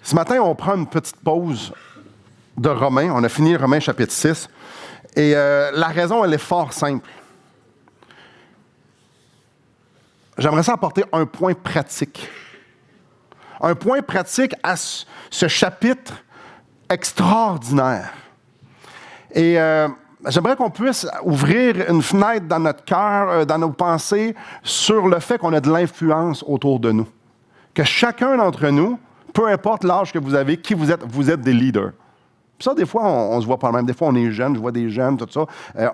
Ce matin, on prend une petite pause de Romains. On a fini Romains chapitre 6. Et la raison, elle est fort simple. J'aimerais ça apporter un point pratique. Un point pratique à ce chapitre extraordinaire. Et j'aimerais qu'on puisse ouvrir une fenêtre dans notre cœur, dans nos pensées, sur le fait qu'on a de l'influence autour de nous. Que chacun d'entre nous, peu importe l'âge que vous avez, qui vous êtes des leaders. Puis ça, des fois, on se voit pas le même. Des fois, on est jeune, je vois des jeunes, tout ça.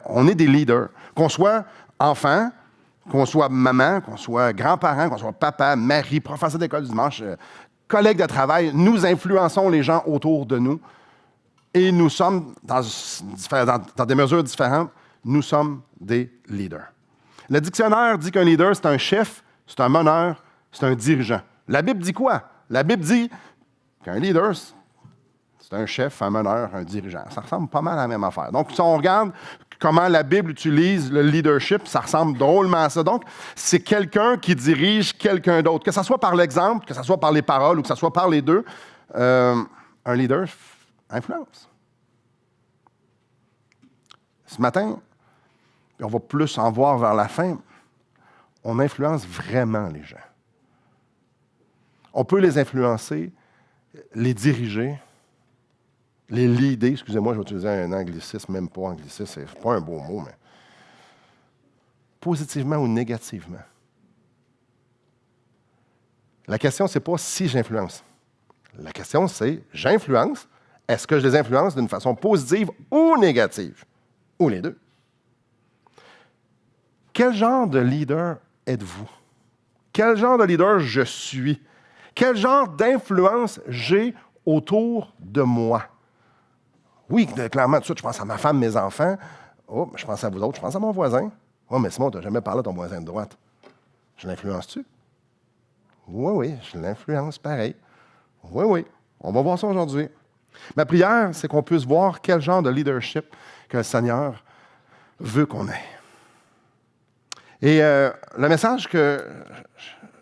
On est des leaders. Qu'on soit enfant, qu'on soit maman, qu'on soit grand-parent, qu'on soit papa, mari, professeur d'école du dimanche, collègue de travail, nous influençons les gens autour de nous. Et nous sommes, dans des mesures différentes, nous sommes des leaders. Le dictionnaire dit qu'un leader, c'est un chef, c'est un meneur, c'est un dirigeant. La Bible dit quoi? La Bible dit qu'un leader, c'est un chef, un meneur, un dirigeant. Ça ressemble pas mal à la même affaire. Donc, si on regarde comment la Bible utilise le leadership, ça ressemble drôlement à ça. Donc, c'est quelqu'un qui dirige quelqu'un d'autre. Que ce soit par l'exemple, que ce soit par les paroles ou que ce soit par les deux, un leader influence. Ce matin, on va plus en voir vers la fin, on influence vraiment les gens. On peut les influencer, les diriger, les leader. Excusez-moi, je vais utiliser un anglicisme, même pas anglicisme, c'est pas un beau mot, mais positivement ou négativement. La question, c'est pas si j'influence. La question, c'est j'influence. Est-ce que je les influence d'une façon positive ou négative? Ou les deux. Quel genre de leader êtes-vous? Quel genre de leader je suis? Quel genre d'influence j'ai autour de moi? Oui, clairement, tout de suite, je pense à ma femme, mes enfants. Oh, je pense à vous autres, je pense à mon voisin. Oh, mais Simon, tu n'as jamais parlé à ton voisin de droite. Je l'influence-tu? Oui, je l'influence pareil. Oui, on va voir ça aujourd'hui. Ma prière, c'est qu'on puisse voir quel genre de leadership que le Seigneur veut qu'on ait. Et le message que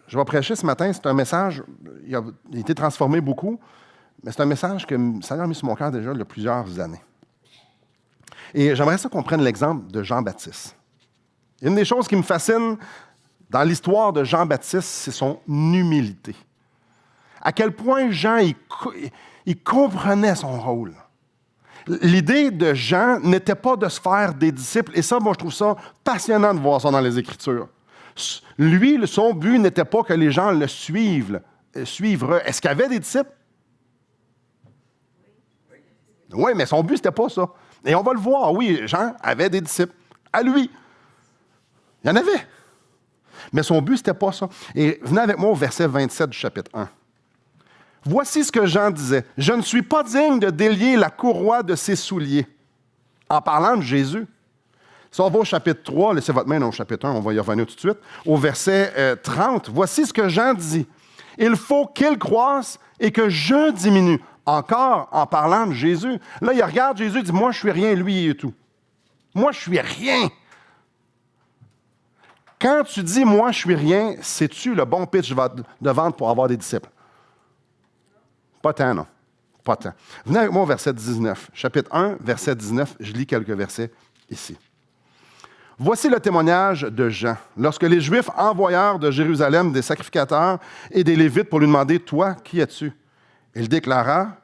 je vais prêcher ce matin, c'est un message, il a été transformé beaucoup, mais c'est un message que le Seigneur a mis sur mon cœur déjà il y a plusieurs années. Et j'aimerais ça qu'on prenne l'exemple de Jean-Baptiste. Une des choses qui me fascine dans l'histoire de Jean-Baptiste, c'est son humilité. À quel point Jean, il comprenait son rôle. L'idée de Jean n'était pas de se faire des disciples. Et ça, moi, je trouve ça passionnant de voir ça dans les Écritures. Lui, son but n'était pas que les gens le suivent. Est-ce qu'il y avait des disciples? Oui, mais son but, c'était pas ça. Et on va le voir, oui, Jean avait des disciples. À lui. Il y en avait. Mais son but, c'était pas ça. Et venez avec moi au verset 27 du chapitre 1. Voici ce que Jean disait. « Je ne suis pas digne de délier la courroie de ses souliers. » En parlant de Jésus. Si on va au chapitre 3, laissez votre main au chapitre 1, on va y revenir tout de suite. Au verset 30, voici ce que Jean dit. « Il faut qu'il croisse et que je diminue. » Encore en parlant de Jésus. Là, il regarde Jésus et dit « Moi, je suis rien, lui, il est tout. Moi, je suis rien. » Quand tu dis « Moi, je suis rien », c'est-tu le bon pitch de vente pour avoir des disciples? Pas tant, non. Pas tant. Venez avec moi au verset 19. Chapitre 1, verset 19. Je lis quelques versets ici. Voici le témoignage de Jean. Lorsque les Juifs envoyèrent de Jérusalem des sacrificateurs et des Lévites pour lui demander « Toi, qui es-tu? » Il déclara,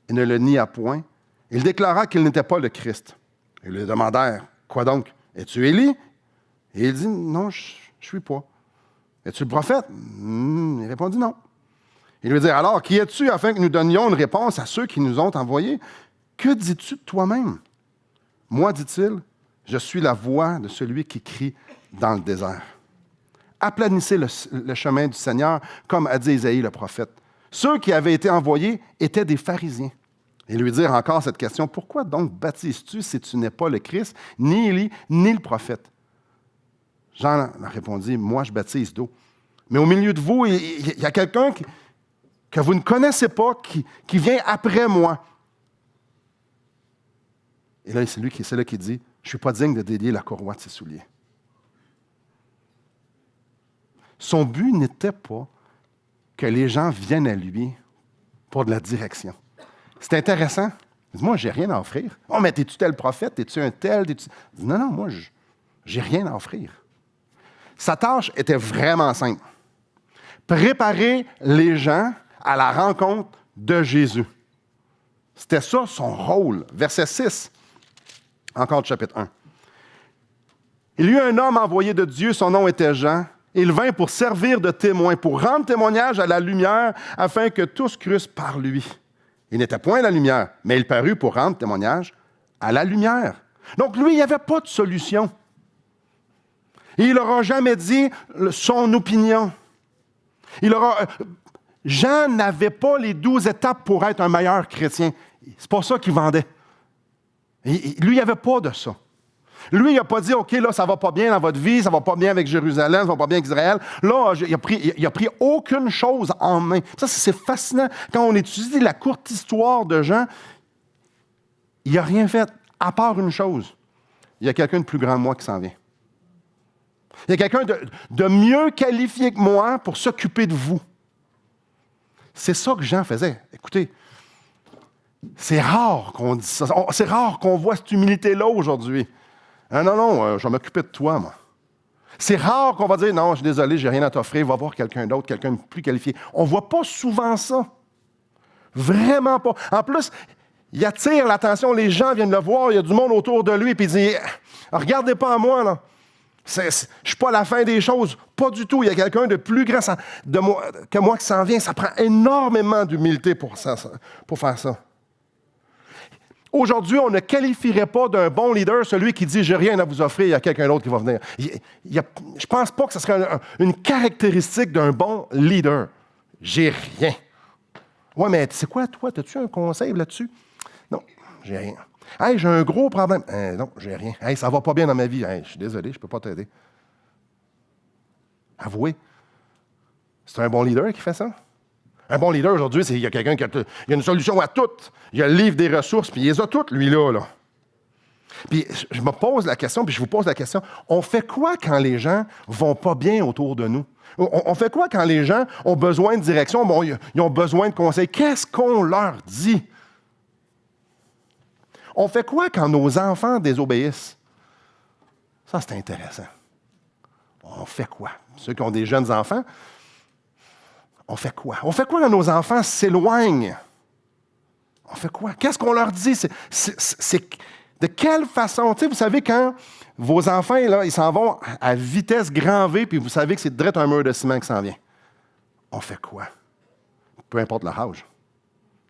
et ne le nia point, il déclara qu'il n'était pas le Christ. Ils lui demandèrent « Quoi donc? Es-tu Élie? » Et il dit « Non, je ne suis pas. »« Es-tu le prophète? » Il répondit « Non. » Il lui dit « Alors, qui es-tu afin que nous donnions une réponse à ceux qui nous ont envoyés? Que dis-tu de toi-même? » Moi, dit-il, je suis la voix de celui qui crie dans le désert. Aplanissez le chemin du Seigneur, comme a dit Isaïe le prophète. Ceux qui avaient été envoyés étaient des pharisiens. Et lui dire encore cette question, pourquoi donc baptises-tu si tu n'es pas le Christ, ni Élie, ni le prophète? Jean a répondu, moi je baptise d'eau. Mais au milieu de vous, il y a quelqu'un que vous ne connaissez pas, qui vient après moi. Et là, c'est là qui dit, je ne suis pas digne de délier la courroie de ses souliers. Son but n'était pas que les gens viennent à lui pour de la direction. C'est intéressant. Moi, j'ai rien à offrir. Oh, mais t'es-tu tel prophète? T'es-tu un tel? Non, non, moi, j'ai rien à offrir. Sa tâche était vraiment simple. Préparer les gens à la rencontre de Jésus. C'était ça son rôle. Verset 6, encore du chapitre 1. Il y eut un homme envoyé de Dieu, son nom était Jean. Il vint pour servir de témoin, pour rendre témoignage à la lumière, afin que tous crussent par lui. Il n'était point la lumière, mais il parut pour rendre témoignage à la lumière. Donc lui, il n'y avait pas de solution. Et il n'aura jamais dit son opinion. Jean n'avait pas les 12 étapes pour être un meilleur chrétien. C'est pas ça qu'il vendait. Lui, il n'y avait pas de ça. Lui, il n'a pas dit, OK, là, ça ne va pas bien dans votre vie, ça ne va pas bien avec Jérusalem, ça ne va pas bien avec Israël. Là, il a pris aucune chose en main. Ça, c'est fascinant. Quand on étudie la courte histoire de Jean, il n'a rien fait, à part une chose. Il y a quelqu'un de plus grand que moi qui s'en vient. Il y a quelqu'un de mieux qualifié que moi pour s'occuper de vous. C'est ça que Jean faisait. Écoutez, c'est rare qu'on dise ça. C'est rare qu'on voit cette humilité-là aujourd'hui. Non, je vais m'occuper de toi, moi. C'est rare qu'on va dire, non, je suis désolé, j'ai rien à t'offrir, va voir quelqu'un d'autre, quelqu'un de plus qualifié. On ne voit pas souvent ça. Vraiment pas. En plus, il attire l'attention, les gens viennent le voir, il y a du monde autour de lui, puis il dit, regardez pas à moi, là. Je ne suis pas à la fin des choses. Pas du tout. Il y a quelqu'un de plus grand que moi qui s'en vient. Ça prend énormément d'humilité pour faire ça. Aujourd'hui, on ne qualifierait pas d'un bon leader celui qui dit « j'ai rien à vous offrir, il y a quelqu'un d'autre qui va venir ». Je ne pense pas que ce serait une caractéristique d'un bon leader. J'ai rien. Ouais, mais tu sais quoi, toi, as-tu un conseil là-dessus? Non, j'ai rien. Hey, j'ai un gros problème. Non, j'ai rien. Hey, ça va pas bien dans ma vie. Hey, je suis désolé, je ne peux pas t'aider. Avouez. C'est un bon leader qui fait ça? Un bon leader aujourd'hui, il y a quelqu'un qui a une solution à tout. Il y a le livre des ressources, puis il les a toutes, lui-là. Là. Puis je me pose la question, puis je vous pose la question, on fait quoi quand les gens ne vont pas bien autour de nous? On fait quoi quand les gens ont besoin de direction, bon, ils ont besoin de conseils? Qu'est-ce qu'on leur dit? On fait quoi quand nos enfants désobéissent? Ça, c'est intéressant. On fait quoi? Ceux qui ont des jeunes enfants, on fait quoi? On fait quoi quand nos enfants s'éloignent? On fait quoi? Qu'est-ce qu'on leur dit? De quelle façon? Tu sais, vous savez, quand vos enfants, là, ils s'en vont à vitesse grand V, puis vous savez que c'est direct un mur de ciment qui s'en vient. On fait quoi? Peu importe leur âge.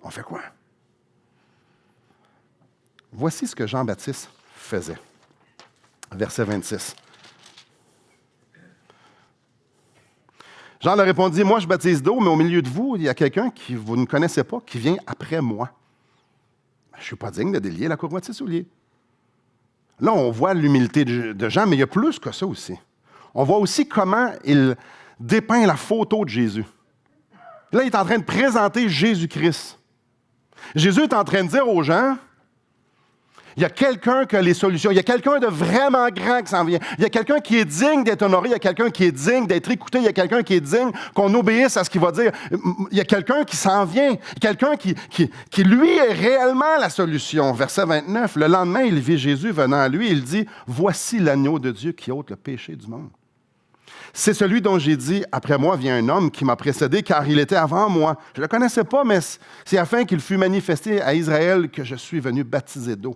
On fait quoi? Voici ce que Jean-Baptiste faisait. Verset 26. Jean leur répondit, « Moi, je baptise d'eau, mais au milieu de vous, il y a quelqu'un que vous ne connaissez pas, qui vient après moi. Je ne suis pas digne de délier la courroie de ses souliers. » Là, on voit l'humilité de Jean, mais il y a plus que ça aussi. On voit aussi comment il dépeint la photo de Jésus. Là, il est en train de présenter Jésus-Christ. Jésus est en train de dire aux gens, il y a quelqu'un qui a les solutions. Il y a quelqu'un de vraiment grand qui s'en vient. Il y a quelqu'un qui est digne d'être honoré. Il y a quelqu'un qui est digne d'être écouté. Il y a quelqu'un qui est digne qu'on obéisse à ce qu'il va dire. Il y a quelqu'un qui s'en vient. Quelqu'un qui, lui, est réellement la solution. Verset 29. Le lendemain, il vit Jésus venant à lui. Il dit, « Voici l'agneau de Dieu qui ôte le péché du monde. C'est celui dont j'ai dit, après moi vient un homme qui m'a précédé, car il était avant moi. Je ne le connaissais pas, mais c'est afin qu'il fût manifesté à Israël que je suis venu baptiser d'eau. »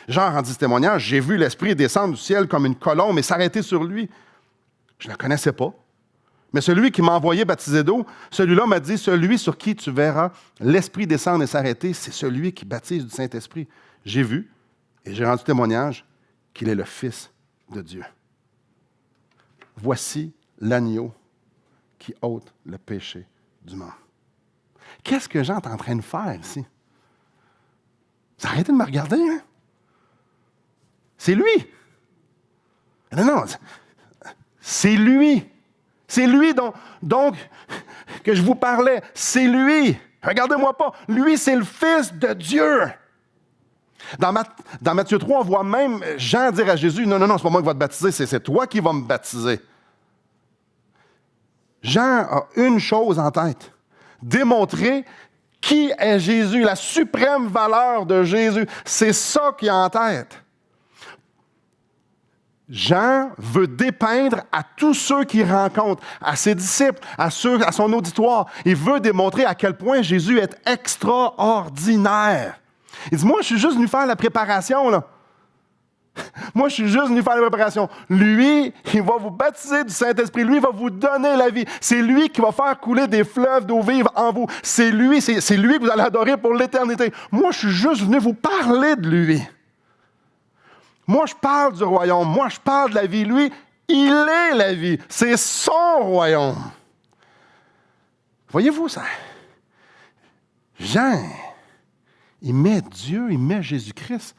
Jean rendit ce témoignage, j'ai vu l'Esprit descendre du ciel comme une colombe et s'arrêter sur lui. Je ne le connaissais pas. Mais celui qui m'a envoyé baptiser d'eau, celui-là m'a dit, celui sur qui tu verras l'Esprit descendre et s'arrêter, c'est celui qui baptise du Saint-Esprit. J'ai vu et j'ai rendu témoignage qu'il est le Fils de Dieu. Voici l'agneau qui ôte le péché du monde. Qu'est-ce que Jean est en train de faire ici? Vous arrêtez de me regarder, hein? C'est lui. Non, c'est lui. C'est lui donc que je vous parlais. C'est lui. Regardez-moi pas. Lui, c'est le Fils de Dieu. Dans Matthieu 3, on voit même Jean dire à Jésus, non, c'est pas moi qui va te baptiser, c'est toi qui vas me baptiser. Jean a une chose en tête. Démontrer Qui est Jésus? La suprême valeur de Jésus. C'est ça qu'il a en tête. Jean veut dépeindre à tous ceux qu'il rencontre, à ses disciples, à son auditoire. Il veut démontrer à quel point Jésus est extraordinaire. Il dit, moi, je suis juste venu faire la préparation, là. Moi, je suis juste venu faire la préparation. Lui, il va vous baptiser du Saint-Esprit. Lui, il va vous donner la vie. C'est lui qui va faire couler des fleuves d'eau vive en vous. C'est lui que vous allez adorer pour l'éternité. Moi, je suis juste venu vous parler de lui. Moi, je parle du royaume. Moi, je parle de la vie. Lui, il est la vie. C'est son royaume. Voyez-vous ça? Jean, il met Dieu, il met Jésus-Christ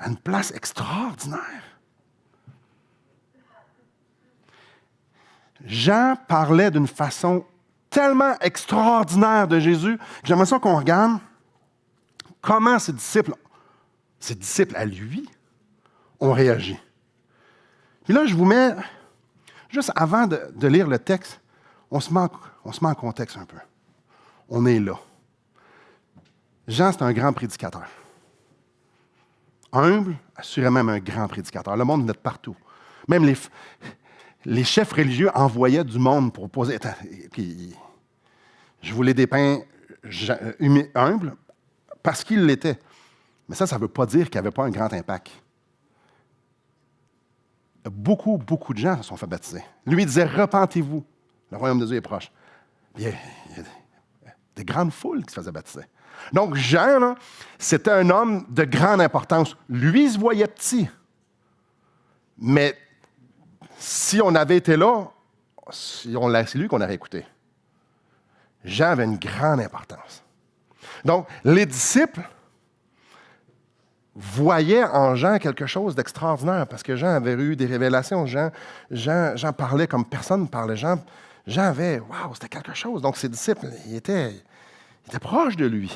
à une place extraordinaire. Jean parlait d'une façon tellement extraordinaire de Jésus que j'aimerais ça qu'on regarde comment ses disciples à lui, ont réagi. Puis là, je vous mets, juste avant de lire le texte, on se met en contexte un peu. On est là. Jean, c'est un grand prédicateur. Humble, assurément un grand prédicateur. Le monde venait de partout. Même les chefs religieux envoyaient du monde pour poser. Puis, je vous les dépeins humble parce qu'il l'était. Mais ça ne veut pas dire qu'il n'y avait pas un grand impact. Beaucoup de gens se sont fait baptiser. Lui, il disait, repentez-vous, le royaume de Dieu est proche. Il y a des grandes foules qui se faisaient baptiser. Donc, Jean, là, c'était un homme de grande importance. Lui, il se voyait petit. Mais si on avait été là, c'est lui qu'on aurait écouté. Jean avait une grande importance. Donc, les disciples voyaient en Jean quelque chose d'extraordinaire parce que Jean avait eu des révélations. Jean parlait comme personne ne parlait. Jean avait, waouh, c'était quelque chose. Donc, ses disciples, ils étaient proches de lui.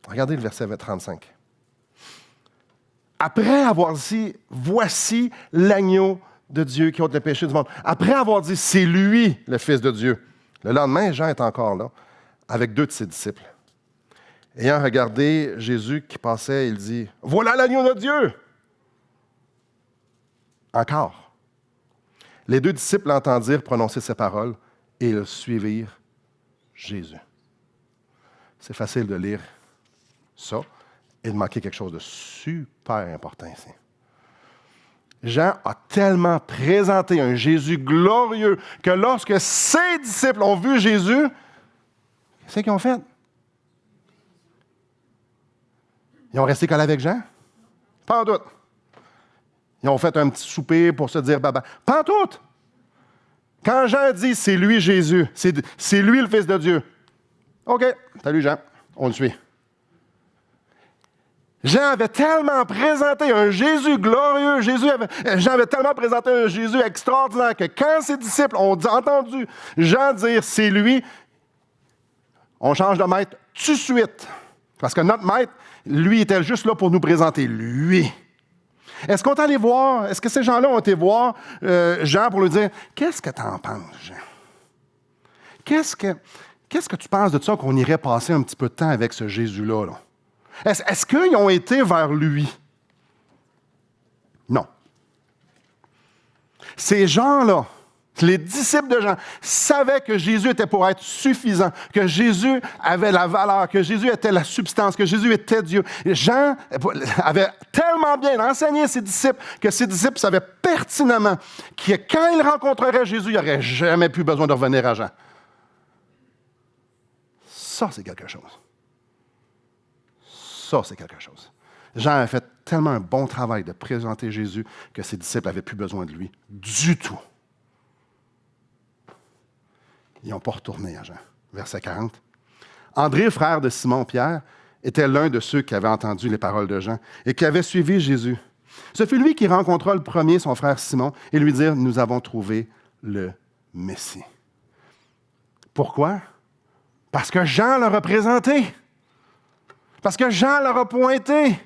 Regardez le verset 35. Après avoir dit, voici l'agneau de Dieu qui ôte le péché du monde. Après avoir dit, c'est lui le Fils de Dieu. Le lendemain, Jean est encore là, avec 2 de ses disciples. Ayant regardé Jésus qui passait, il dit, voilà l'agneau de Dieu. Encore. Les 2 disciples l'entendirent prononcer ces paroles et ils suivirent Jésus. C'est facile de lire ça et de manquer quelque chose de super important ici. Jean a tellement présenté un Jésus glorieux que lorsque ses disciples ont vu Jésus, qu'est-ce qu'ils ont fait? Ils ont resté collés avec Jean? Pas en doute. Ils ont fait un petit souper pour se dire baba. Pas en doute. Quand Jean dit c'est lui Jésus, c'est lui le Fils de Dieu. OK, salut Jean, on le suit. Jean avait tellement présenté un Jésus glorieux, Jean avait tellement présenté un Jésus extraordinaire que quand ses disciples ont entendu Jean dire c'est lui, on change de maître tout de suite. Parce que notre maître, lui, était juste là pour nous présenter lui. Est-ce qu'on est allé voir, est-ce que ces gens-là ont été voir Jean pour lui dire qu'est-ce que tu en penses, Jean? Qu'est-ce que tu penses de ça qu'on irait passer un petit peu de temps avec ce Jésus-là, là? Est-ce qu'ils ont été vers lui? Non. Ces gens-là, les disciples de Jean, savaient que Jésus était pour être suffisant, que Jésus avait la valeur, que Jésus était la substance, que Jésus était Dieu. Jean avait tellement bien enseigné ses disciples que ses disciples savaient pertinemment que quand ils rencontreraient Jésus, il n'aurait jamais plus besoin de revenir à Jean. Ça, c'est quelque chose. Ça, c'est quelque chose. Jean a fait tellement un bon travail de présenter Jésus que ses disciples n'avaient plus besoin de lui du tout. Ils n'ont pas retourné à Jean. Verset 40. André, frère de Simon-Pierre, était l'un de ceux qui avaient entendu les paroles de Jean et qui avait suivi Jésus. Ce fut lui qui rencontra le premier son frère Simon et lui dit, nous avons trouvé le Messie. Pourquoi? Parce que Jean l'a représenté. Parce que Jean leur a pointé.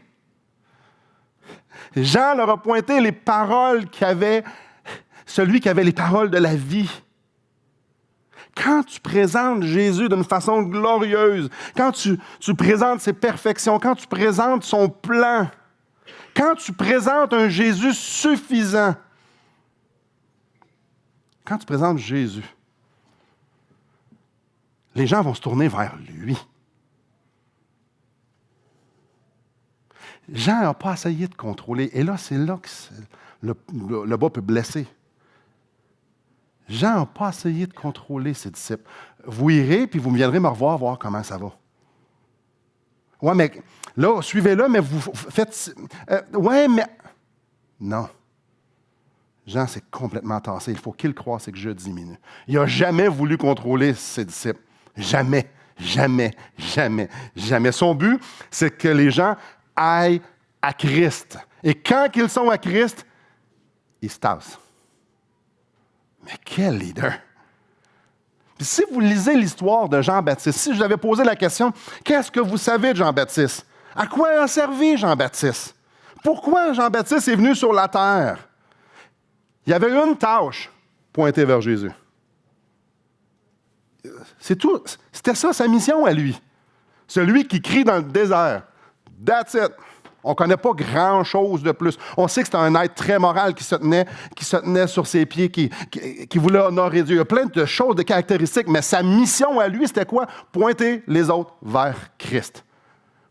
Jean leur a pointé les paroles celui qui avait les paroles de la vie. Quand tu présentes Jésus d'une façon glorieuse, quand tu présentes ses perfections, quand tu présentes son plan, quand tu présentes un Jésus suffisant, quand tu présentes Jésus, les gens vont se tourner vers lui. Jean n'a pas essayé de contrôler. Et là, c'est là que le bas peut blesser. Jean n'a pas essayé de contrôler ses disciples. Vous irez, puis vous me viendrez me revoir, voir comment ça va. Ouais, mais là, suivez-le, mais vous faites... ouais, mais... Non. Jean s'est complètement tassé. Il faut qu'il croie, c'est que je diminue. Il n'a jamais voulu contrôler ses disciples. Jamais, jamais, jamais, jamais. Son but, c'est que les gens aillent à Christ. Et quand ils sont à Christ, ils se tassent. Mais quel leader! Puis si vous lisez l'histoire de Jean-Baptiste, si je vous avais posé la question, qu'est-ce que vous savez de Jean-Baptiste? À quoi a servi Jean-Baptiste? Pourquoi Jean-Baptiste est venu sur la terre? Il y avait une tâche, pointer vers Jésus. C'est tout. C'était ça sa mission à lui. Celui qui crie dans le désert. That's it. On ne connaît pas grand-chose de plus. On sait que c'était un être très moral qui se tenait sur ses pieds, qui voulait honorer Dieu. Il y a plein de choses, de caractéristiques, mais sa mission à lui, c'était quoi? Pointer les autres vers Christ.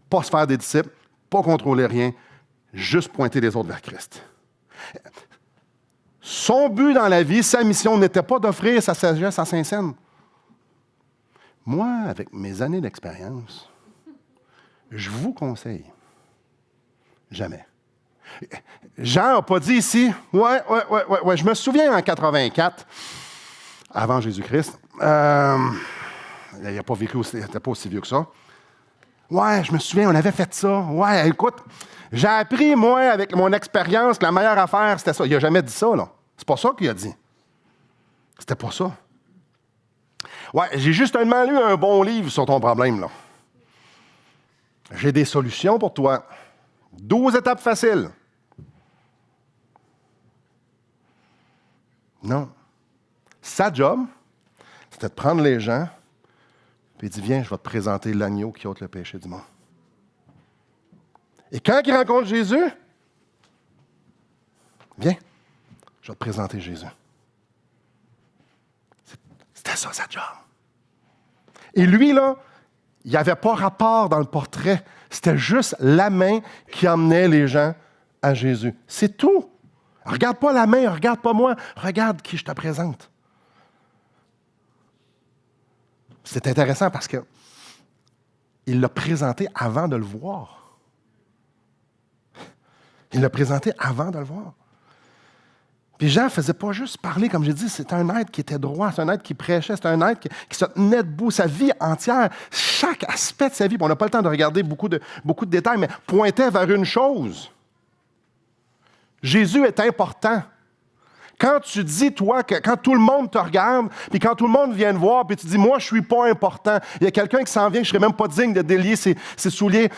Pas se faire des disciples, pas contrôler rien, juste pointer les autres vers Christ. Son but dans la vie, sa mission n'était pas d'offrir sa sagesse à Saint-Saëns. Moi, avec mes années d'expérience, je vous conseille, jamais. Jean n'a pas dit ici, ouais, je me souviens en 84, avant Jésus-Christ, il n'a pas vécu, il n'était pas aussi vieux que ça. Ouais, je me souviens, on avait fait ça. Ouais, écoute, j'ai appris, moi, avec mon expérience, que la meilleure affaire, c'était ça. Il n'a jamais dit ça, là. C'est pas ça qu'il a dit. C'était pas ça. Ouais, j'ai justement lu un bon livre sur ton problème, là. J'ai des solutions pour toi. 12 étapes faciles. Non. Sa job, c'était de prendre les gens, puis il dit, viens, je vais te présenter l'agneau qui ôte le péché du monde. Et quand il rencontre Jésus, viens, je vais te présenter Jésus. C'était ça, sa job. Et lui, là, il n'y avait pas rapport dans le portrait. C'était juste la main qui emmenait les gens à Jésus. C'est tout. Regarde pas la main, regarde pas moi, regarde qui je te présente. C'est intéressant parce que il l'a présenté avant de le voir. Il l'a présenté avant de le voir. Puis Jean ne faisait pas juste parler, comme j'ai dit, c'est un être qui était droit, c'est un être qui prêchait, c'est un être qui se tenait debout, sa vie entière, chaque aspect de sa vie, on n'a pas le temps de regarder beaucoup de détails, mais pointait vers une chose. Jésus est important. Quand tu dis, toi, que quand tout le monde te regarde, puis quand tout le monde vient te voir, puis tu dis, moi, je ne suis pas important, il y a quelqu'un qui s'en vient, je ne serais même pas digne de délier ses souliers.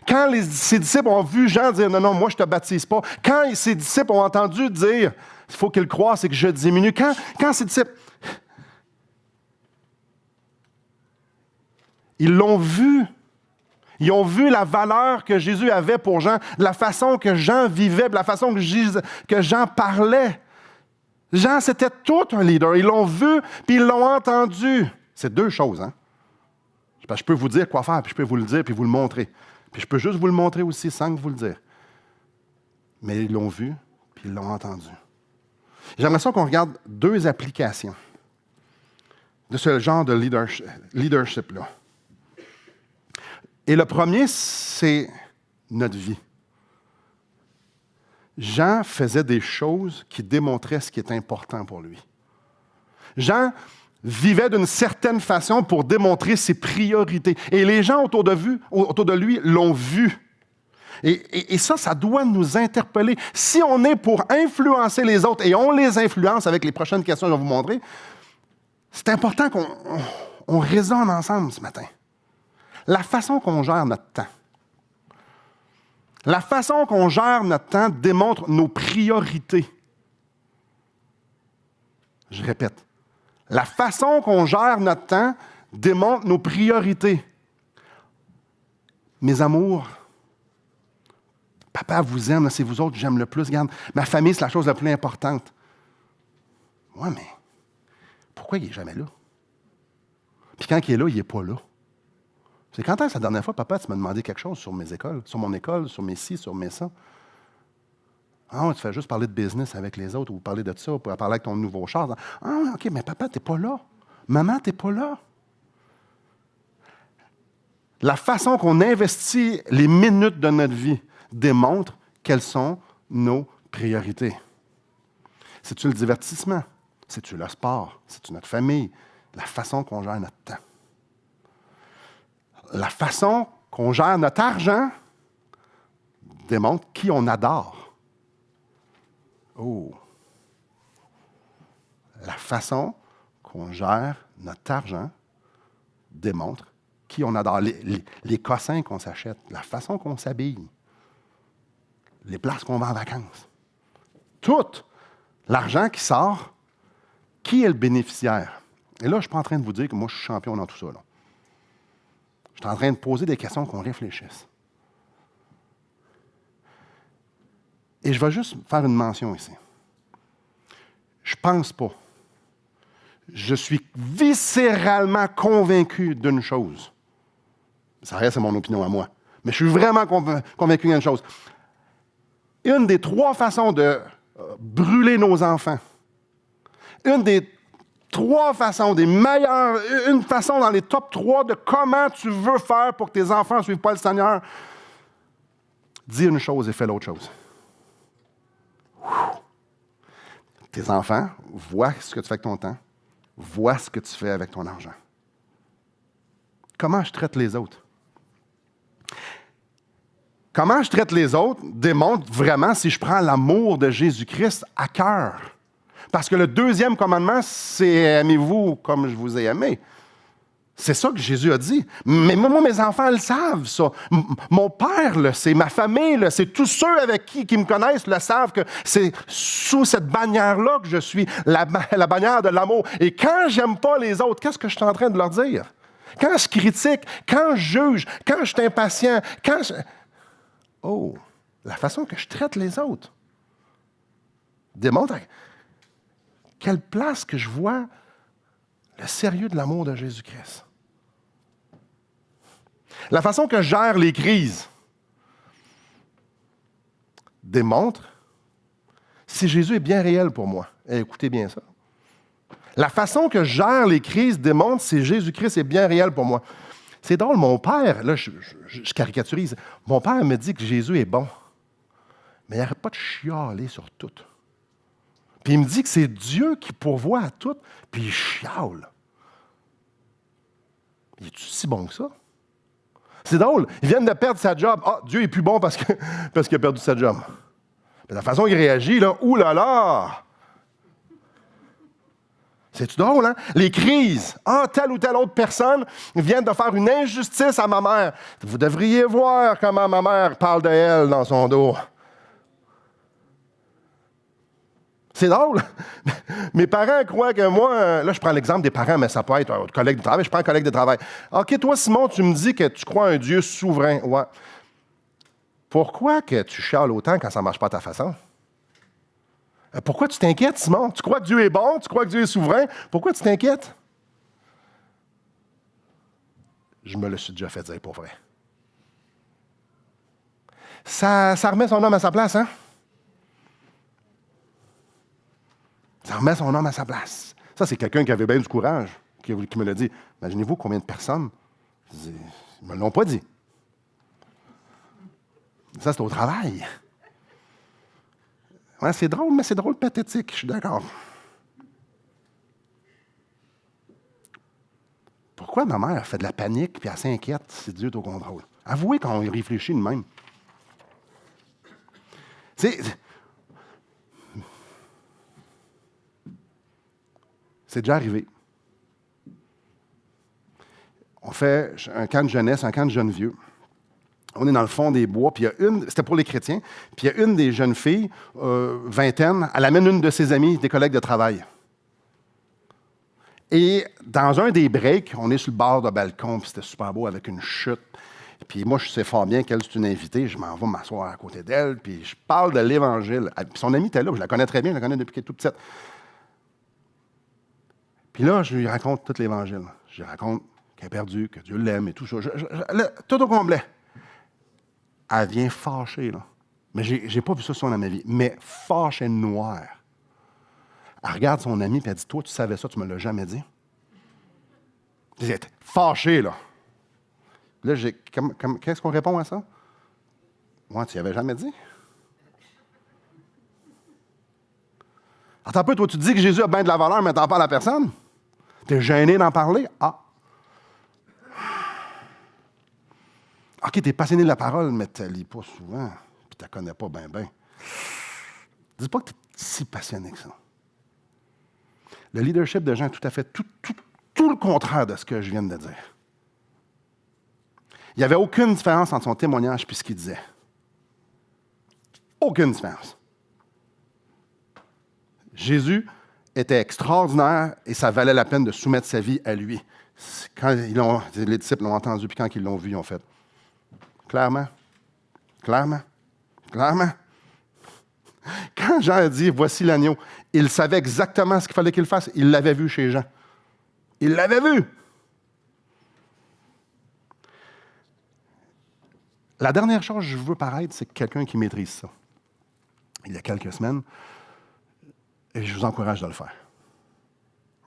Quand ses disciples ont vu Jean dire, non, moi, je ne te baptise pas, quand ses disciples ont entendu dire, il faut qu'ils croient, c'est que je diminue, quand ses disciples, ils l'ont vu. Ils ont vu la valeur que Jésus avait pour Jean, la façon que Jean vivait, la façon que Jean parlait. Jean, c'était tout un leader. Ils l'ont vu, puis ils l'ont entendu. C'est deux choses, hein? Je peux vous dire quoi faire, puis je peux vous le dire, puis vous le montrer. Puis je peux juste vous le montrer aussi sans que vous le dire. Mais ils l'ont vu, puis ils l'ont entendu. J'aimerais ça qu'on regarde deux applications de ce genre de leadership-là. Et le premier, c'est notre vie. Jean faisait des choses qui démontraient ce qui est important pour lui. Jean vivait d'une certaine façon pour démontrer ses priorités. Et les gens autour de lui l'ont vu. Et ça doit nous interpeller. Si on est pour influencer les autres, et on les influence avec les prochaines questions que je vais vous montrer, c'est important qu'on raisonne ensemble ce matin. La façon qu'on gère notre temps. La façon qu'on gère notre temps démontre nos priorités. Je répète, La façon qu'on gère notre temps démontre nos priorités. Mes amours, papa vous aime, c'est vous autres que j'aime le plus. Regarde, ma famille, c'est la chose la plus importante. Oui, mais pourquoi il n'est jamais là? Puis quand il est là, il n'est pas là. C'est quand est-ce la dernière fois, papa, tu m'as demandé quelque chose sur mes écoles, sur mon école, sur mes ci, sur mes ça? Ah, tu fais juste parler de business avec les autres ou parler de ça, pour parler avec ton nouveau char. Ah, OK, mais papa, tu n'es pas là. Maman, tu n'es pas là. La façon qu'on investit les minutes de notre vie démontre quelles sont nos priorités. C'est-tu le divertissement? C'est-tu le sport? C'est-tu notre famille? La façon qu'on gère notre temps. La façon qu'on gère notre argent démontre qui on adore. Oh! La façon qu'on gère notre argent démontre qui on adore. Les cossins qu'on s'achète, la façon qu'on s'habille, les places qu'on va en vacances. Tout l'argent qui sort, qui est le bénéficiaire? Et là, je ne suis pas en train de vous dire que moi, je suis champion dans tout ça. Là. Je suis en train de poser des questions qu'on réfléchisse. Et je vais juste faire une mention ici. Je ne pense pas. Je suis viscéralement convaincu d'une chose. Ça reste mon opinion à moi. Mais je suis vraiment convaincu d'une chose. Une des 3 façons de brûler nos enfants, une des 3 façons, des meilleures, une façon dans les top 3 de comment tu veux faire pour que tes enfants ne suivent pas le Seigneur, dis une chose et fais l'autre chose. Tes enfants voient ce que tu fais avec ton temps, voient ce que tu fais avec ton argent. Comment je traite les autres? Comment je traite les autres démontre vraiment si je prends l'amour de Jésus-Christ à cœur. Parce que le 2e commandement, c'est « aimez-vous comme je vous ai aimé ». C'est ça que Jésus a dit. Mais moi, mes enfants le savent, ça. Mon père le sait, ma famille le sait. Tous ceux avec qui me connaissent le savent que c'est sous cette bannière-là que je suis, la bannière de l'amour. Et quand j'aime pas les autres, qu'est-ce que je suis en train de leur dire? Quand je critique, quand je juge, quand je suis impatient, Oh, la façon que je traite les autres démontre à quelle place que je vois le sérieux de l'amour de Jésus-Christ. La façon que je gère les crises démontre si Jésus est bien réel pour moi. Et écoutez bien ça. La façon que je gère les crises démontre si Jésus-Christ est bien réel pour moi. C'est drôle, mon père, là, je caricaturise, mon père me dit que Jésus est bon, mais il n'arrête pas de chialer sur tout. Puis il me dit que c'est Dieu qui pourvoit à tout, puis il chiale. Il est-tu si bon que ça? C'est drôle, il vient de perdre sa job. Ah, Dieu est plus bon parce qu'il a perdu sa job. Mais la façon qu'il réagit, là, ouh là là! C'est-tu drôle, hein? Les crises. Ah, telle ou telle autre personne vient de faire une injustice à ma mère. Vous devriez voir comment ma mère parle de elle dans son dos. C'est drôle. Mes parents croient que moi... Là, je prends l'exemple des parents, mais ça peut être un collègue de travail. Je prends un collègue de travail. OK, toi, Simon, tu me dis que tu crois à un Dieu souverain. Ouais. Pourquoi que tu chiales autant quand ça ne marche pas à ta façon? Pourquoi tu t'inquiètes, Simon? Tu crois que Dieu est bon? Tu crois que Dieu est souverain? Pourquoi tu t'inquiètes? Je me le suis déjà fait dire pour vrai. Ça remet son homme à sa place, hein? Ça remet son homme à sa place. Ça, c'est quelqu'un qui avait bien du courage, qui me l'a dit. Imaginez-vous combien de personnes, ils ne me l'ont pas dit. Ça, c'est au travail. Ouais, c'est drôle, mais c'est drôle pathétique, je suis d'accord. Pourquoi ma mère fait de la panique puis elle s'inquiète si Dieu est au contrôle? Avouez quand on y réfléchit de même. C'est déjà arrivé. On fait un camp de jeunesse, un camp de jeunes vieux. On est dans le fond des bois, puis il y a c'était pour les chrétiens, puis il y a une des jeunes filles, vingtaine, elle amène une de ses amies, des collègues de travail. Et dans un des breaks, on est sur le bord d'un balcon, puis c'était super beau avec une chute. Puis moi, je sais fort bien qu'elle, c'est une invitée. Je m'en vais m'asseoir à côté d'elle, puis je parle de l'Évangile. Puis son amie était là, je la connais très bien, je la connais depuis qu'elle est toute petite. Puis là, je lui raconte tout l'Évangile. Je lui raconte qu'elle est perdue, que Dieu l'aime et tout ça. Tout au complet. Elle vient fâchée, là. Mais j'ai pas vu ça dans ma vie. Mais fâchée noire. Elle regarde son ami et elle dit, toi, tu savais ça, tu me l'as jamais dit. Elle est fâchée, là. Là, qu'est-ce qu'on répond à ça? Moi, tu n'y avais jamais dit. Attends un peu, toi, tu dis que Jésus a bien de la valeur, mais tu n'en parles à personne. Tu es gêné d'en parler? Ah. OK, tu es passionné de la parole, mais tu ne lis pas souvent, puis tu ne la connais pas bien, bien. Dis pas que tu es si passionné que ça. Le leadership de Jean est tout à fait tout le contraire de ce que je viens de dire. Il n'y avait aucune différence entre son témoignage et ce qu'il disait. Aucune différence. Jésus était extraordinaire et ça valait la peine de soumettre sa vie à lui. Quand les disciples l'ont entendu, puis quand ils l'ont vu, ils ont fait clairement, clairement, clairement. Quand Jean a dit « Voici l'agneau », il savait exactement ce qu'il fallait qu'il fasse. Il l'avait vu chez Jean. Il l'avait vu. La dernière chose que je veux paraître, c'est quelqu'un qui maîtrise ça. Il y a quelques semaines, et je vous encourage de le faire.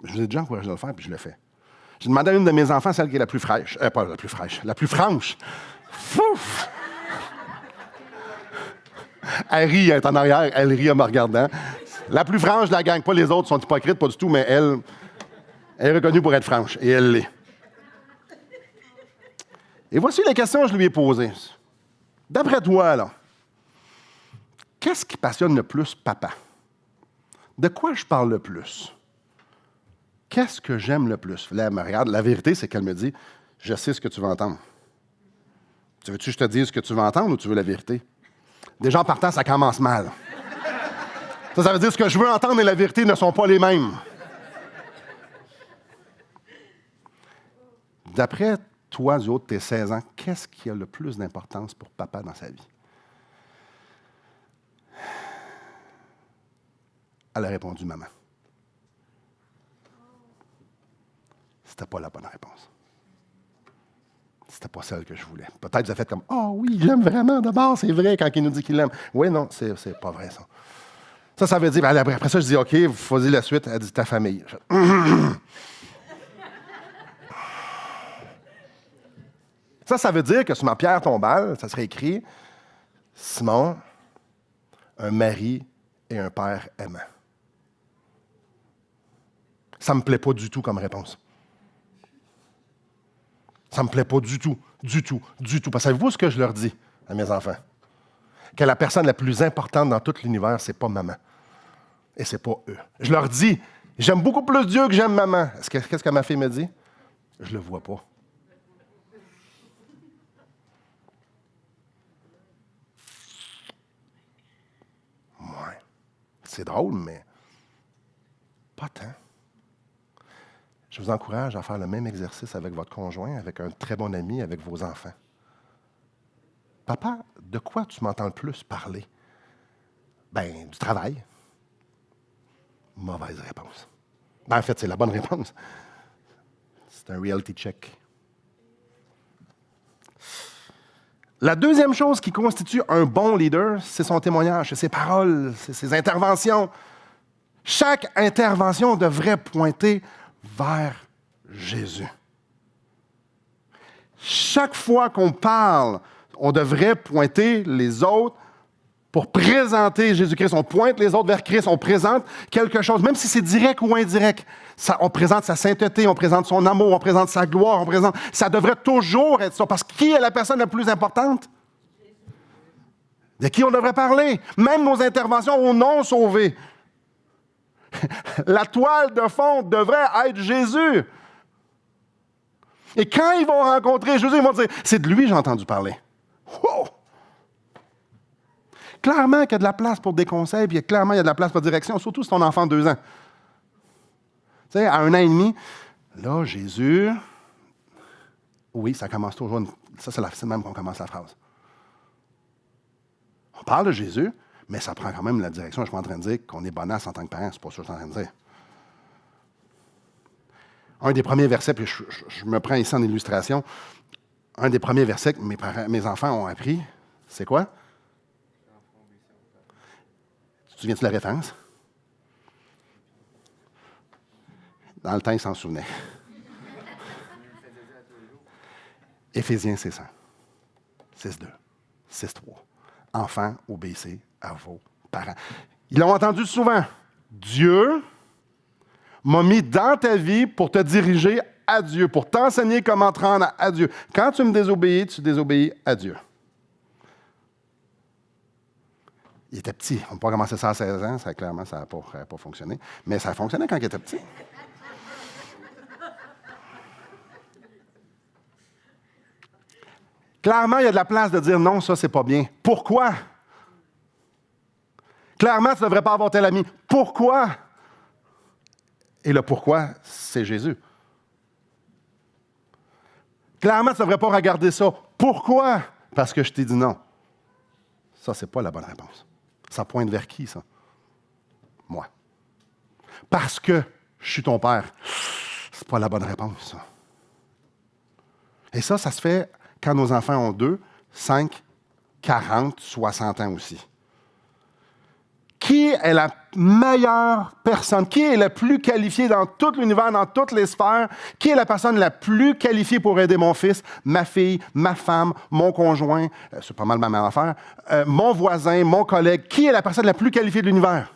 Je vous ai déjà encouragé de le faire, puis je le fais. J'ai demandé à une de mes enfants, celle qui est la plus fraîche, pas la plus fraîche, la plus franche. Fouf! Elle rit, elle est en arrière, elle rit en me regardant. La plus franche de la gang, pas les autres sont hypocrites, pas du tout, mais elle est reconnue pour être franche, et elle l'est. Et voici les questions que je lui ai posées. D'après toi, là, qu'est-ce qui passionne le plus papa? De quoi je parle le plus? Qu'est-ce que j'aime le plus? Là, elle me regarde. La vérité, c'est qu'elle me dit, je sais ce que tu veux entendre. Tu veux-tu que je te dise ce que tu veux entendre ou tu veux la vérité? Déjà, en partant, ça commence mal. Ça veut dire que ce que je veux entendre et la vérité ne sont pas les mêmes. D'après toi, du haut de tes 16 ans, qu'est-ce qui a le plus d'importance pour papa dans sa vie? Elle a répondu « Maman ». C'était pas la bonne réponse. C'était pas celle que je voulais. Peut-être que vous avez fait comme « Ah oui, je l'aime vraiment d'abord, c'est vrai quand il nous dit qu'il l'aime. » Oui, non, c'est pas vrai ça. Ça veut dire, après ça, je dis « OK, vous faisiez la suite. » Elle dit « Ta famille. » Ça veut dire que sur ma pierre tombale, ça serait écrit « Simon, un mari et un père aimant. » Ça ne me plaît pas du tout comme réponse. Ça ne me plaît pas du tout, du tout, du tout. Parce que savez-vous ce que je leur dis à mes enfants? Que la personne la plus importante dans tout l'univers, c'est pas maman. Et c'est pas eux. Je leur dis, j'aime beaucoup plus Dieu que j'aime maman. Qu'est-ce que ma fille me dit? Je le vois pas. Ouais. C'est drôle, mais pas tant. Je vous encourage à faire le même exercice avec votre conjoint, avec un très bon ami, avec vos enfants. Papa, de quoi tu m'entends le plus parler? Ben, du travail. Mauvaise réponse. Ben, en fait, c'est la bonne réponse. C'est un reality check. La deuxième chose qui constitue un bon leader, c'est son témoignage, c'est ses paroles, c'est ses interventions. Chaque intervention devrait pointer vers Jésus. Chaque fois qu'on parle, on devrait pointer les autres pour présenter Jésus-Christ. On pointe les autres vers Christ, on présente quelque chose, même si c'est direct ou indirect. On présente sa sainteté, on présente son amour, on présente sa gloire, ça devrait toujours être ça. Parce que qui est la personne la plus importante? De qui on devrait parler? Même nos interventions aux non-sauvés. La toile de fond devrait être Jésus. Et quand ils vont rencontrer Jésus, ils vont dire, c'est de lui que j'ai entendu parler. Wow! Clairement qu'il y a de la place pour des conseils, puis clairement il y a de la place pour direction, surtout si ton enfant de 2 ans. Tu sais, à 1 an et demi, là, Jésus, oui, ça commence toujours, ça c'est le même qu'on commence la phrase. On parle de Jésus, mais ça prend quand même la direction. Je ne suis pas en train de dire qu'on est bonasse en tant que parent, c'est pas ça que je suis en train de dire. Un des premiers versets, puis je me prends ici en illustration, un des premiers versets que mes enfants ont appris, c'est quoi? Tu te souviens-tu de la référence? Dans le temps, ils s'en souvenaient. Éphésiens, c'est ça. 6.2, 6.3. Enfants, obéissez à vos parents. Ils l'ont entendu souvent. Dieu m'a mis dans ta vie pour te diriger à Dieu, pour t'enseigner comment te rendre à Dieu. Quand tu me désobéis, tu désobéis à Dieu. Il était petit. On n'a pas commencé ça à 16 ans. Ça, clairement, ça n'a pas fonctionné. Mais ça a fonctionné quand il était petit. Clairement, il y a de la place de dire non, ça, c'est pas bien. Pourquoi? Clairement, tu ne devrais pas avoir tel ami. Pourquoi? Et le pourquoi, c'est Jésus. Clairement, tu ne devrais pas regarder ça. Pourquoi? Parce que je t'ai dit non. Ça, c'est pas la bonne réponse. Ça pointe vers qui, ça? Moi. Parce que je suis ton père. C'est pas la bonne réponse, ça. Et ça se fait quand nos enfants ont 2, 5, 40, 60 ans aussi. Qui est la meilleure personne? Qui est la plus qualifiée dans tout l'univers, dans toutes les sphères? Qui est la personne la plus qualifiée pour aider mon fils, ma fille, ma femme, mon conjoint? C'est pas mal ma même affaire. Mon voisin, mon collègue. Qui est la personne la plus qualifiée de l'univers?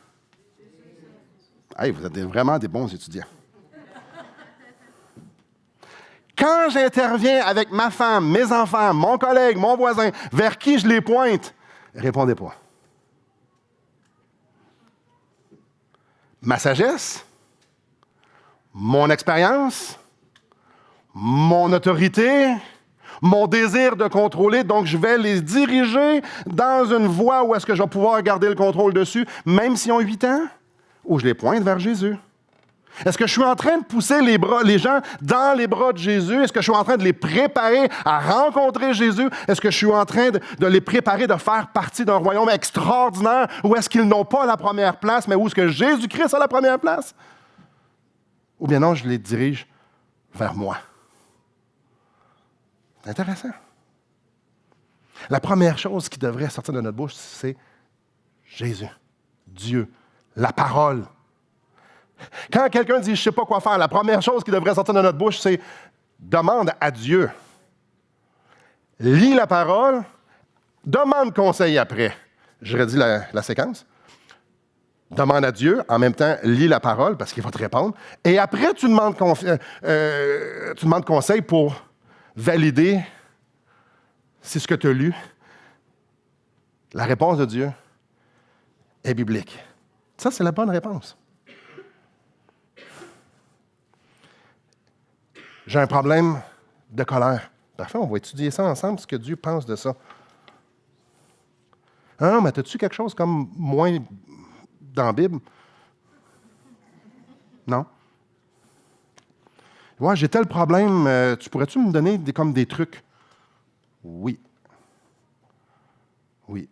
Hey, vous êtes vraiment des bons étudiants. Quand j'interviens avec ma femme, mes enfants, mon collègue, mon voisin, vers qui je les pointe? Répondez pas. Ma sagesse, mon expérience, mon autorité, mon désir de contrôler, donc je vais les diriger dans une voie où est-ce que je vais pouvoir garder le contrôle dessus, même s'ils ont 8 ans, ou je les pointe vers Jésus. Est-ce que je suis en train de pousser les gens dans les bras de Jésus? Est-ce que je suis en train de les préparer à rencontrer Jésus? Est-ce que je suis en train de les préparer de faire partie d'un royaume extraordinaire où est-ce qu'ils n'ont pas la première place, mais où est-ce que Jésus-Christ a la première place? Ou bien non, je les dirige vers moi. C'est intéressant. La première chose qui devrait sortir de notre bouche, c'est Jésus, Dieu, la parole. Quand quelqu'un dit « je ne sais pas quoi faire », la première chose qui devrait sortir de notre bouche, c'est « demande à Dieu ». Lis la parole, demande conseil après. Je redis la séquence. Demande à Dieu, en même temps, lis la parole, parce qu'il va te répondre. Et après, tu demandes conseil pour valider si ce que tu as lu, la réponse de Dieu est biblique. Ça, c'est la bonne réponse. J'ai un problème de colère. Parfait, on va étudier ça ensemble, ce que Dieu pense de ça. Ah, mais as-tu quelque chose comme moins dans la Bible? Non. Ouais, j'ai tel problème, pourrais-tu me donner comme des trucs? Oui. Oui.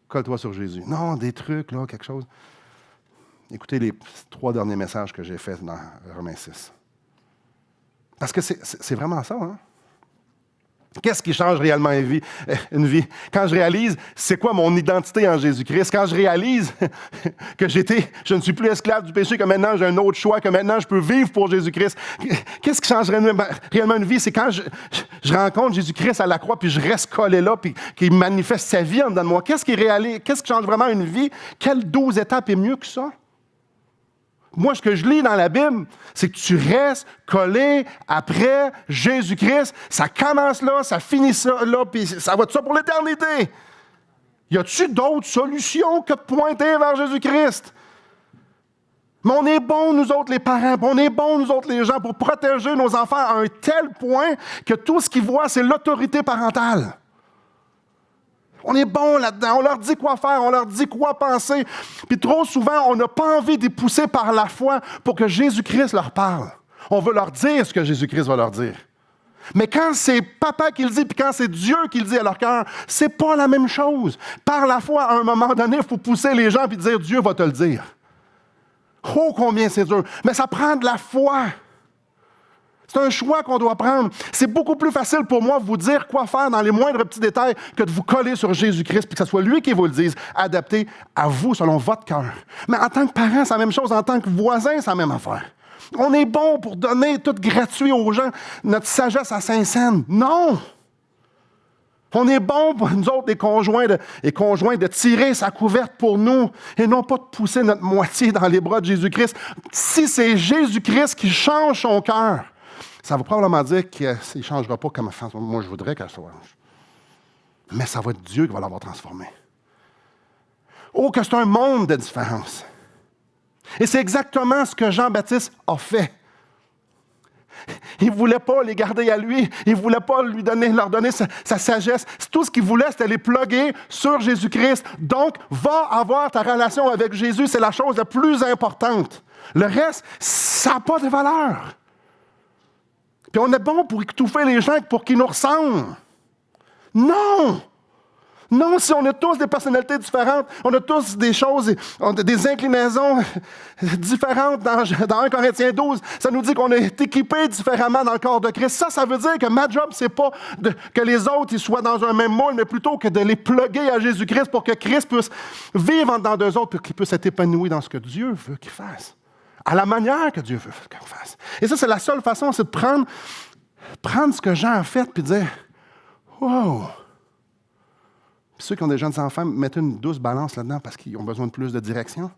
Colle-toi sur Jésus. Non, des trucs, là, quelque chose. Écoutez les 3 derniers messages que j'ai faits dans Romains 6. Parce que c'est vraiment ça, hein? Qu'est-ce qui change réellement une vie? Quand je réalise c'est quoi mon identité en Jésus-Christ, quand je réalise que je ne suis plus esclave du péché, que maintenant j'ai un autre choix, que maintenant je peux vivre pour Jésus-Christ, qu'est-ce qui change réellement une vie? C'est quand je rencontre Jésus-Christ à la croix, puis je reste collé là, puis qu'il manifeste sa vie en dedans de moi. Qu'est-ce qui change vraiment une vie? Quelle 12 étapes est mieux que ça? Moi, ce que je lis dans la Bible, c'est que tu restes collé après Jésus-Christ. Ça commence là, ça finit ça là, puis ça va être ça pour l'éternité. Y a-tu d'autres solutions que de pointer vers Jésus-Christ? Mais on est bons, nous autres, les parents, on est bons, nous autres, les gens, pour protéger nos enfants à un tel point que tout ce qu'ils voient, c'est l'autorité parentale. On est bon là-dedans. On leur dit quoi faire, on leur dit quoi penser. Puis trop souvent, on n'a pas envie de les pousser par la foi pour que Jésus-Christ leur parle. On veut leur dire ce que Jésus-Christ va leur dire. Mais quand c'est papa qui le dit, puis quand c'est Dieu qui le dit à leur cœur, c'est pas la même chose. Par la foi, à un moment donné, il faut pousser les gens et dire, Dieu va te le dire. Oh, combien c'est dur. Mais ça prend de la foi. C'est un choix qu'on doit prendre. C'est beaucoup plus facile pour moi de vous dire quoi faire dans les moindres petits détails que de vous coller sur Jésus-Christ, puis que ce soit lui qui vous le dise, adapté à vous selon votre cœur. Mais en tant que parent, c'est la même chose. En tant que voisin, c'est la même affaire. On est bon pour donner tout gratuit aux gens, notre sagesse à Saint-Saëns. Non! On est bon pour nous autres, les conjoints, de tirer sa couverte pour nous et non pas de pousser notre moitié dans les bras de Jésus-Christ. Si c'est Jésus-Christ qui change son cœur, ça va probablement dire qu'il ne changera pas comme moi je voudrais qu'elle soit. Mais ça va être Dieu qui va l'avoir transformé. Oh, que c'est un monde de différence. Et c'est exactement ce que Jean-Baptiste a fait. Il ne voulait pas les garder à lui. Il ne voulait pas leur donner sa sagesse. Tout ce qu'il voulait, c'était les plugger sur Jésus-Christ. Donc, va avoir ta relation avec Jésus. C'est la chose la plus importante. Le reste, ça n'a pas de valeur. Puis on est bon pour étouffer les gens pour qu'ils nous ressemblent. Non! Non, si on a tous des personnalités différentes, on a tous des choses, des inclinaisons différentes. Dans 1 Corinthiens 12, ça nous dit qu'on est équipés différemment dans le corps de Christ. Ça veut dire que ma job, c'est pas que les autres ils soient dans un même moule, mais plutôt que de les plugger à Jésus-Christ pour que Christ puisse vivre en dedans d'eux autres, pour qu'il puisse être épanoui dans ce que Dieu veut qu'il fasse. À la manière que Dieu veut qu'on fasse. Et ça, c'est la seule façon, c'est de prendre ce que Jean a fait puis de dire « Wow! » Puis ceux qui ont des jeunes enfants, mettez une douce balance là-dedans parce qu'ils ont besoin de plus de direction.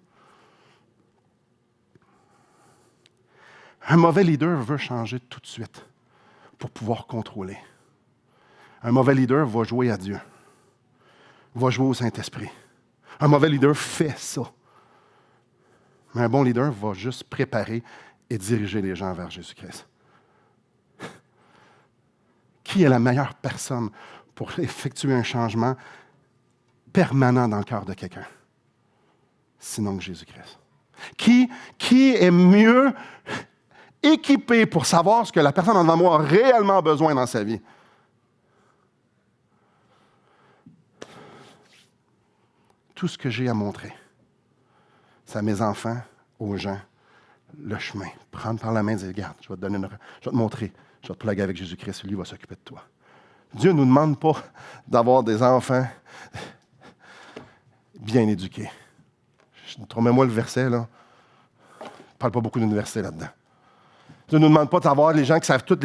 Un mauvais leader veut changer tout de suite pour pouvoir contrôler. Un mauvais leader va jouer à Dieu, va jouer au Saint-Esprit. Un mauvais leader fait ça. Mais un bon leader va juste préparer et diriger les gens vers Jésus-Christ. Qui est la meilleure personne pour effectuer un changement permanent dans le cœur de quelqu'un? Sinon que Jésus-Christ. Qui est mieux équipé pour savoir ce que la personne en devant moi a réellement besoin dans sa vie? Tout ce que j'ai à montrer, c'est à mes enfants, aux gens, le chemin. Prendre par la main et dire, regarde, je vais te montrer, je vais te plugger avec Jésus-Christ, lui va s'occuper de toi. Dieu ne nous demande pas d'avoir des enfants bien éduqués. Trouvez-moi le verset, là. Je ne parle pas beaucoup d'université là-dedans. Dieu ne nous demande pas d'avoir les gens qui savent toutes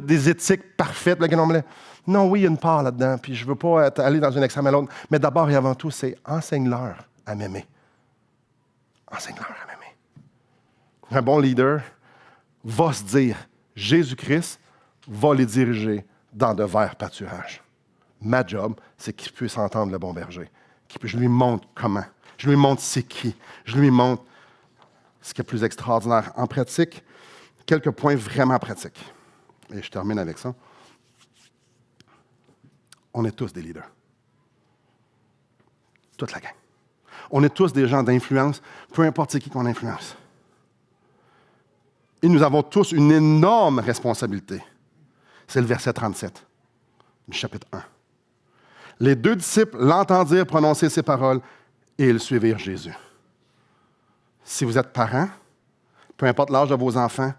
des éthiques parfaites. Là, non, oui, il y a une part là-dedans, puis je ne veux pas aller dans un extrême à l'autre, mais d'abord et avant tout, c'est enseigne-leur à m'aimer. Enseigne-leur à m'aimer. Un bon leader va se dire, Jésus-Christ va les diriger dans de verts pâturages. Ma job, c'est qu'il puisse entendre le bon berger. Je lui montre comment. Je lui montre c'est qui. Je lui montre ce qui est plus extraordinaire. En pratique, quelques points vraiment pratiques. Et je termine avec ça. On est tous des leaders. Toute la gang. On est tous des gens d'influence, peu importe qui qu'on influence. Et nous avons tous une énorme responsabilité. C'est le verset 37 du chapitre 1. Les 2 disciples l'entendirent prononcer ces paroles et ils suivirent Jésus. Si vous êtes parents, peu importe l'âge de vos enfants,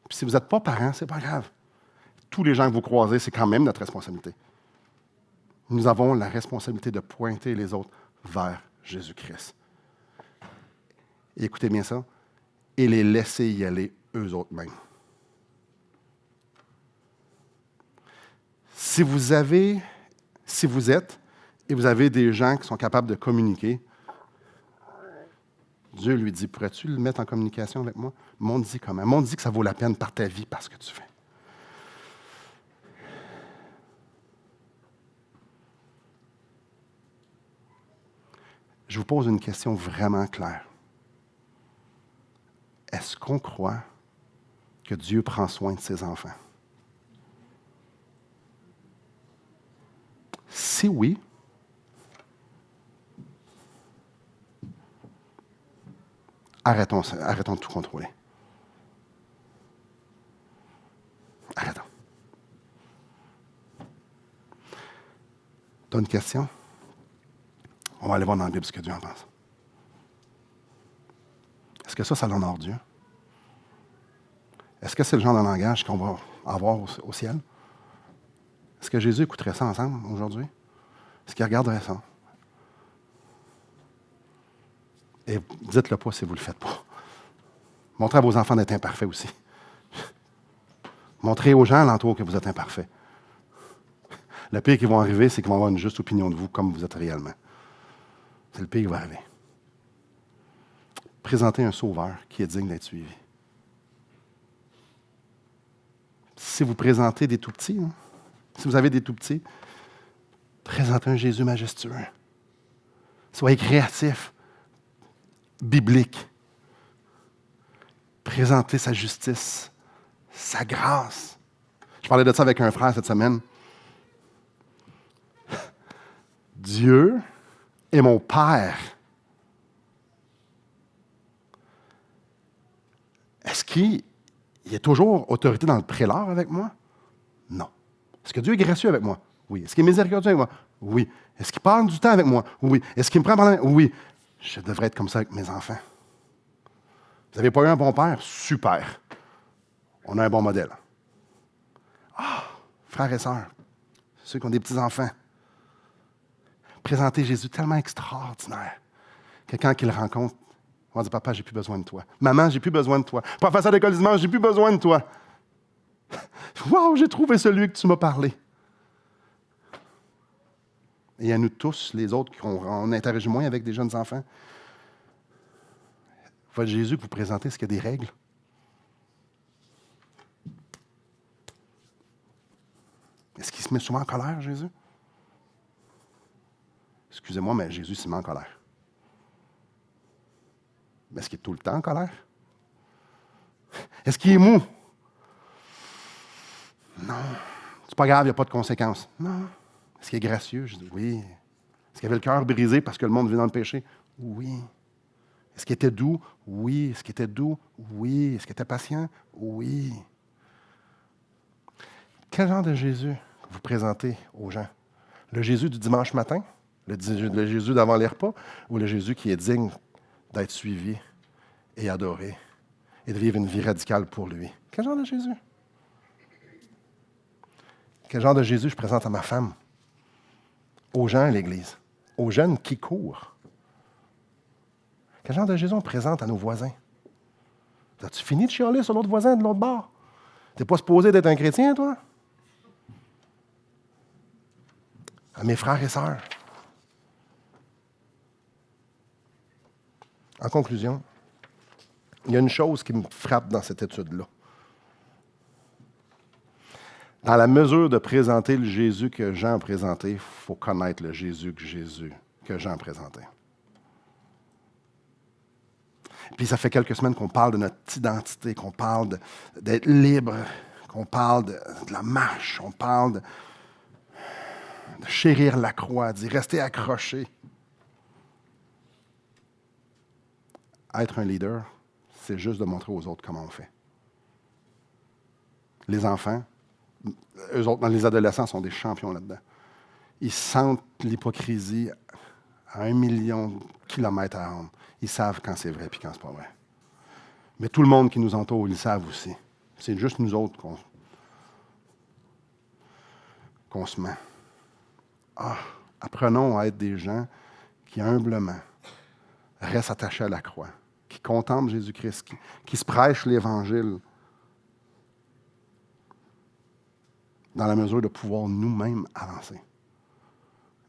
puis si vous n'êtes pas parents, c'est pas grave. Tous les gens que vous croisez, c'est quand même notre responsabilité. Nous avons la responsabilité de pointer les autres vers Jésus-Christ. Et écoutez bien ça, et les laisser y aller eux autres mêmes. Si vous êtes, et vous avez des gens qui sont capables de communiquer, Dieu lui dit, pourrais-tu le mettre en communication avec moi? Montre-y comment. Montre-y que ça vaut la peine par ta vie, par ce que tu fais. Je vous pose une question vraiment claire. Est-ce qu'on croit que Dieu prend soin de ses enfants? si oui, arrêtons de tout contrôler. Arrêtons. Tu as une question? On va aller voir dans la Bible ce que Dieu en pense. Est-ce que ça l'honore Dieu? Est-ce que c'est le genre de langage qu'on va avoir au ciel? Est-ce que Jésus écouterait ça ensemble aujourd'hui? Est-ce qu'il regarderait ça? Et dites-le pas si vous ne le faites pas. Montrez à vos enfants d'être imparfaits aussi. Montrez aux gens alentour que vous êtes imparfaits. Le pire qui va arriver, c'est qu'ils vont avoir une juste opinion de vous comme vous êtes réellement. C'est le pire qui va arriver. Présentez un sauveur qui est digne d'être suivi. Si vous présentez des tout-petits, si vous avez des tout-petits, présentez un Jésus majestueux. Soyez créatifs, bibliques. Présentez sa justice, sa grâce. Je parlais de ça avec un frère cette semaine. Dieu est mon Père. Est-ce qu'il y a toujours autorité dans le prélat avec moi? Non. Est-ce que Dieu est gracieux avec moi? Oui. Est-ce qu'il est miséricordieux avec moi? Oui. Est-ce qu'il passe du temps avec moi? Oui. Est-ce qu'il me prend par la main? Oui. Je devrais être comme ça avec mes enfants. Vous n'avez pas eu un bon père? Super. On a un bon modèle. Frères et sœurs, ceux qui ont des petits-enfants, présentez Jésus tellement extraordinaire que quand ils le rencontrent, on va dire, papa, j'ai plus besoin de toi. Maman, j'ai plus besoin de toi. Professeur d'école du dimanche, j'ai plus besoin de toi. Wow, j'ai trouvé celui que tu m'as parlé. Et à nous tous, les autres, on interagit moins avec des jeunes enfants. Votre Jésus que vous présentez, est-ce qu'il y a des règles? Est-ce qu'il se met souvent en colère, Jésus? Excusez-moi, mais Jésus se met en colère. Mais est-ce qu'il est tout le temps en colère? Est-ce qu'il est mou? Non. C'est pas grave, il n'y a pas de conséquences. Non. Est-ce qu'il est gracieux? Je dis oui. Est-ce qu'il avait le cœur brisé parce que le monde vit dans le péché? Oui. Est-ce qu'il était doux? Oui. Est-ce qu'il était doux? Oui. Est-ce qu'il était patient? Oui. Quel genre de Jésus que vous présentez aux gens? Le Jésus du dimanche matin? Le Jésus d'avant les repas? Ou le Jésus qui est digne d'être suivi et adoré et de vivre une vie radicale pour lui? Quel genre de Jésus? Quel genre de Jésus je présente à ma femme? Aux gens à l'Église? Aux jeunes qui courent? Quel genre de Jésus on présente à nos voisins? As-tu fini de chialer sur l'autre voisin de l'autre bord? Tu n'es pas supposé d'être un chrétien, toi? À mes frères et sœurs. En conclusion, il y a une chose qui me frappe dans cette étude-là. Dans la mesure de présenter le Jésus que Jean a présenté, il faut connaître le Jésus que Jean présentait. Puis ça fait quelques semaines qu'on parle de notre identité, qu'on parle d'être libre, qu'on parle de la marche, on parle de chérir la croix, d'y rester accroché. Être un leader, c'est juste de montrer aux autres comment on fait. Les enfants, eux autres, les adolescents sont des champions là-dedans. Ils sentent l'hypocrisie à 1 million de kilomètres à ronde. Ils savent quand c'est vrai et quand c'est pas vrai. Mais tout le monde qui nous entoure, ils le savent aussi. C'est juste nous autres qu'on se ment. Apprenons à être des gens qui, humblement, restent attachés à la croix, qui contemplent Jésus-Christ, qui se prêchent l'Évangile dans la mesure de pouvoir nous-mêmes avancer.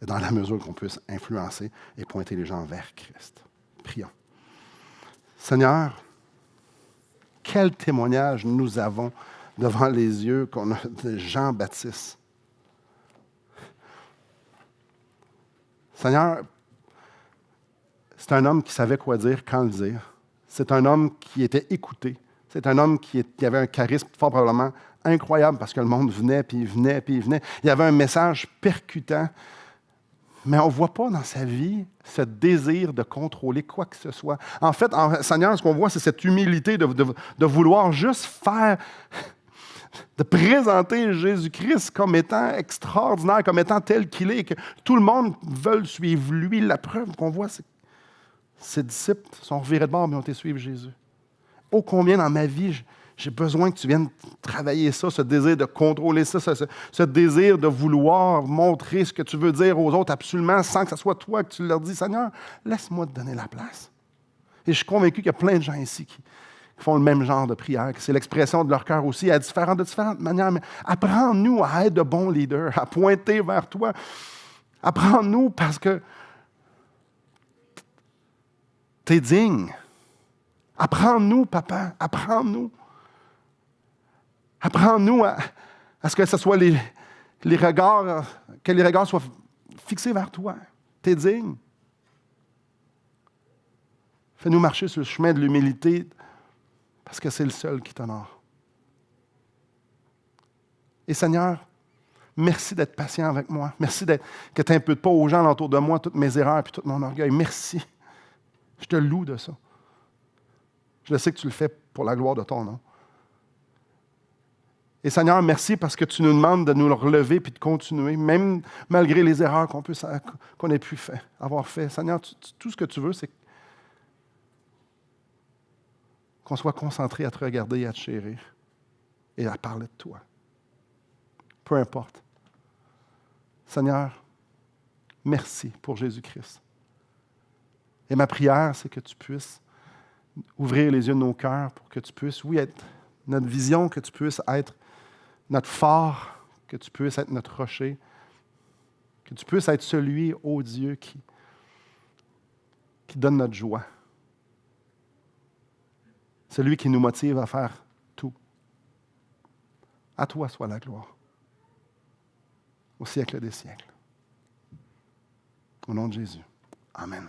Et dans la mesure qu'on puisse influencer et pointer les gens vers Christ. Prions. Seigneur, quel témoignage nous avons devant les yeux qu'on a de Jean-Baptiste. Seigneur, c'est un homme qui savait quoi dire, quand le dire. C'est un homme qui était écouté. C'est un homme qui avait un charisme fort probablement incroyable parce que le monde venait, puis il venait, puis il venait. Il y avait un message percutant Mais on ne voit pas dans sa vie ce désir de contrôler quoi que ce soit. En fait, Seigneur, ce qu'on voit, c'est cette humilité de vouloir juste faire, de présenter Jésus-Christ comme étant extraordinaire, comme étant tel qu'il est, et que tout le monde veut suivre lui. La preuve qu'on voit, c'est que ses disciples sont revirés de bord, mais ont été suivre Jésus. Ô combien dans ma vie, j'ai besoin que tu viennes travailler ça, ce désir de contrôler ça, ce désir de vouloir montrer ce que tu veux dire aux autres absolument sans que ce soit toi que tu leur dis, Seigneur, laisse-moi te donner la place. Et je suis convaincu qu'il y a plein de gens ici qui font le même genre de prière, que c'est l'expression de leur cœur aussi, de différentes manières. Mais apprends-nous à être de bons leaders, à pointer vers toi. Apprends-nous parce que tu es digne. Apprends-nous, papa, apprends-nous. Apprends-nous à ce que ce soit les regards, que les regards soient fixés vers toi. Tu es digne. Fais-nous marcher sur le chemin de l'humilité parce que c'est le seul qui t'honore. Et Seigneur, merci d'être patient avec moi. Merci que tu n'imputes pas aux gens autour de moi toutes mes erreurs et tout mon orgueil. Merci. Je te loue de ça. Je sais que tu le fais pour la gloire de ton nom. Et Seigneur, merci parce que tu nous demandes de nous le relever puis de continuer, même malgré les erreurs qu'on ait pu avoir fait. Seigneur, tout ce que tu veux, c'est qu'on soit concentré à te regarder et à te chérir et à parler de toi. Peu importe. Seigneur, merci pour Jésus-Christ. Et ma prière, c'est que tu puisses ouvrir les yeux de nos cœurs pour que tu puisses, oui, être notre vision, que tu puisses être notre phare, que tu puisses être notre rocher, que tu puisses être celui, ô Dieu, qui donne notre joie. Celui qui nous motive à faire tout. À toi soit la gloire, au siècle des siècles. Au nom de Jésus. Amen.